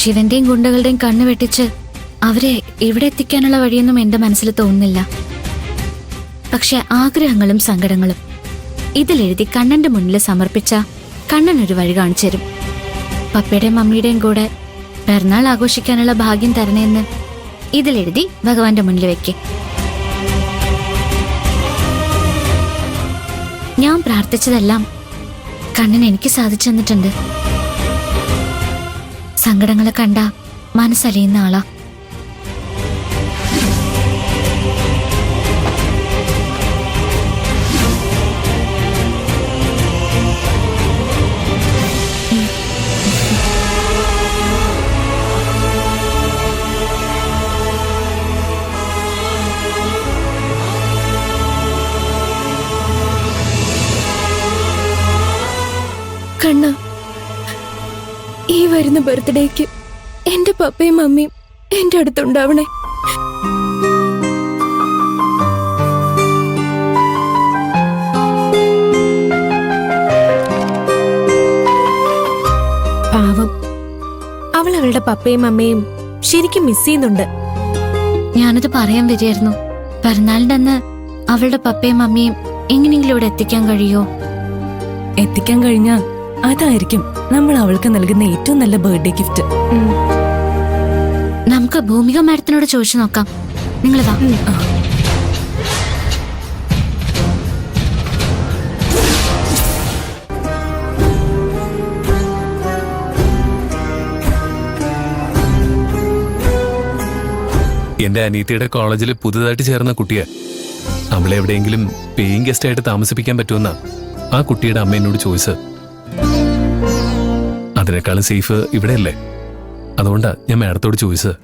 ശിവന്റെയും ഗുണ്ടകളുടെയും കണ്ണു വെട്ടിച്ച് അവരെ ഇവിടെ എത്തിക്കാനുള്ള വഴിയൊന്നും എന്റെ മനസ്സിൽ തോന്നുന്നില്ല. പക്ഷെ ആഗ്രഹങ്ങളും സങ്കടങ്ങളും ഇതിലെഴുതി കണ്ണന്റെ മുന്നിൽ സമർപ്പിച്ച കണ്ണൻ ഒരു വഴി കാണിച്ചു തരും. പപ്പയുടെയും മമ്മിയുടെയും കൂടെ പിറന്നാൾ ആഘോഷിക്കാനുള്ള ഭാഗ്യം തരണേന്ന് ഇതിലെഴുതി ഭഗവാന്റെ മുന്നിൽ വെക്ക്. ഞാൻ പ്രാർത്ഥിച്ചതെല്ലാം കണ്ണൻ എനിക്ക് സാധിച്ചു തന്നിട്ടുണ്ട്. സങ്കടങ്ങളെ കണ്ട മനസ്സലിയുന്ന ആളാ. കണ്ണ, ഈ വരുന്ന ബർത്ത്ഡേക്ക് എന്റെ പപ്പയും മമ്മിയും എന്റെ അടുത്തുണ്ടാവണേ. പാവം, അവൾ അവളുടെ പപ്പയും അമ്മയും ശരിക്കും മിസ് ചെയ്യുന്നുണ്ട്. ഞാനത് പറയാൻ വരികയായിരുന്നു. പിറന്നാളിന്റെ അന്ന് അവളുടെ പപ്പയും മമ്മിയും എങ്ങനെയെങ്കിലും ഇവിടെ എത്തിക്കാൻ കഴിയോ? എത്തിക്കാൻ കഴിഞ്ഞാ അതായിരിക്കും നമ്മൾ അവൾക്ക് നൽകുന്ന ഏറ്റവും നല്ല ബർത്ത്ഡേ ഗിഫ്റ്റ്. നമുക്ക് ഭൂമിക മാഡത്തിനോട് ചോദിച്ചു നോക്കാം. നിങ്ങൾ വാ. എന്റെ അനീത്തിയുടെ കോളേജിൽ പുതുതായിട്ട് ചേർന്ന കുട്ടിയെ അവളെ എവിടെയെങ്കിലും പേയിങ് ഗസ്റ്റ് ആയിട്ട് താമസിപ്പിക്കാൻ പറ്റുമെന്നാ ആ കുട്ടിയുടെ അമ്മ എന്നോട് ചോദിച്ചത്. അതിനേക്കാളും സേഫ് ഇവിടെയല്ലേ? അതുകൊണ്ടാ ഞാൻ മാഡത്തോട് ചോദിച്ചത്.